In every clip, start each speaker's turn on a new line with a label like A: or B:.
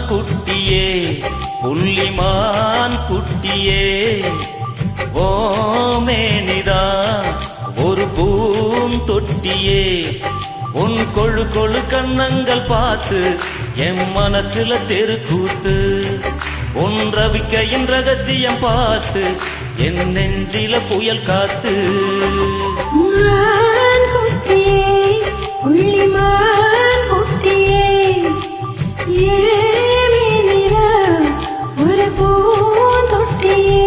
A: குட்டியே புள்ளிமான் குட்டியே ஓமேனிதான் ஒரு பூந்தொட்டியே உன் கொழு கொழு கண்ணங்கள் பார்த்து என் மனசுல தெருக்கூத்து உன் ரவிக்கையின் ரகசியம் பார்த்து என் நெஞ்சில புயல் காத்து
B: ஒரு பூந்தொட்டியே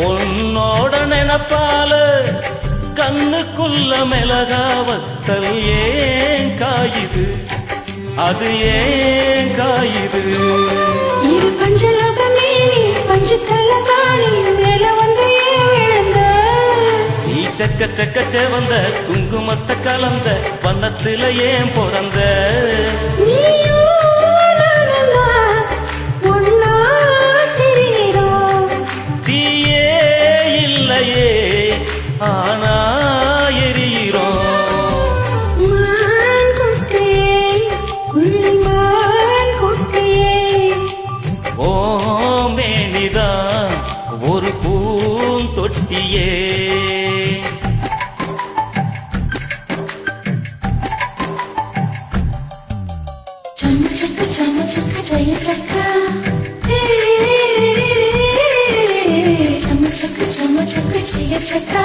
A: உன்னோட நினப்பால கண்ணுக்குள்ள மிளகாவத்தல் ஏன் காயுது அது ஏன் காயுது
B: இது பஞ்சலோகமே பஞ்சத்தல காணி மேல வந்து விழுந்த
A: நீ சக்க சக்க செவந்த குங்குமத்தை கலந்த வண்ணத்துல ஏன் பிறந்த ஆனா எரியிறோம் ஓமேனிதான் ஒரு பூந்தொட்டியே
B: சக்க சம சக்க ஜய சக்க चक चम चक जय चका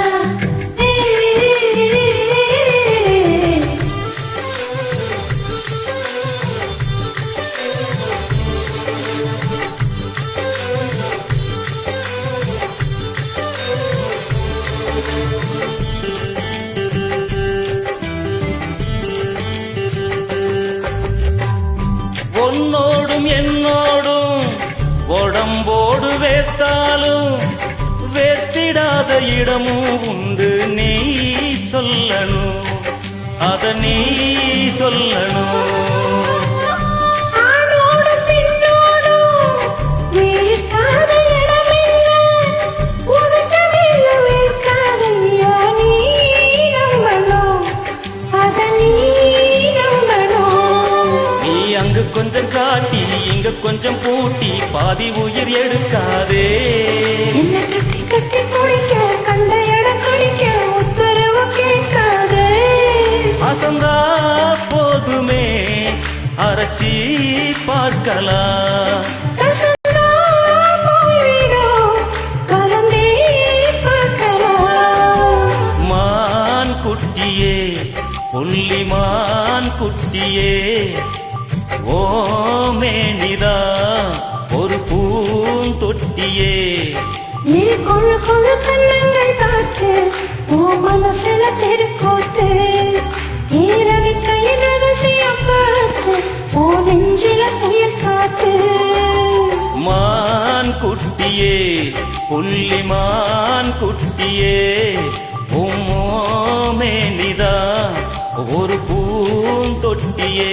A: உன்னோடும் என்னோடும் உடம்போடு வேத்தாலும் வேத்திடாத இடமும் உண்டு நீ சொல்லணும் அத நீ சொல்லணும் நீ அங்கு கொஞ்சம் காட்டி இங்க கொஞ்சம் பூட்டி பாதி உயிர் எடுக்காதே அசந்தா போதுமே அரைச்சி பார்க்கலாம் மான் குட்டியே புள்ளிமான் குட்டியே ஓமேனிதா ஒரு பூந்தொட்டியே
B: நீ கொழு கொழு கண்ணங்கள் பார்த்து ஓ மனசுல தெருக்கோட்டு ரவிக்கையின் ரகசியம் பார்த்து ஓ நெஞ்சில புயல் காத்து
A: மான் குட்டியே புள்ளிமான் குட்டியே ஓமேனிதா ஒரு பூந்தொட்டியே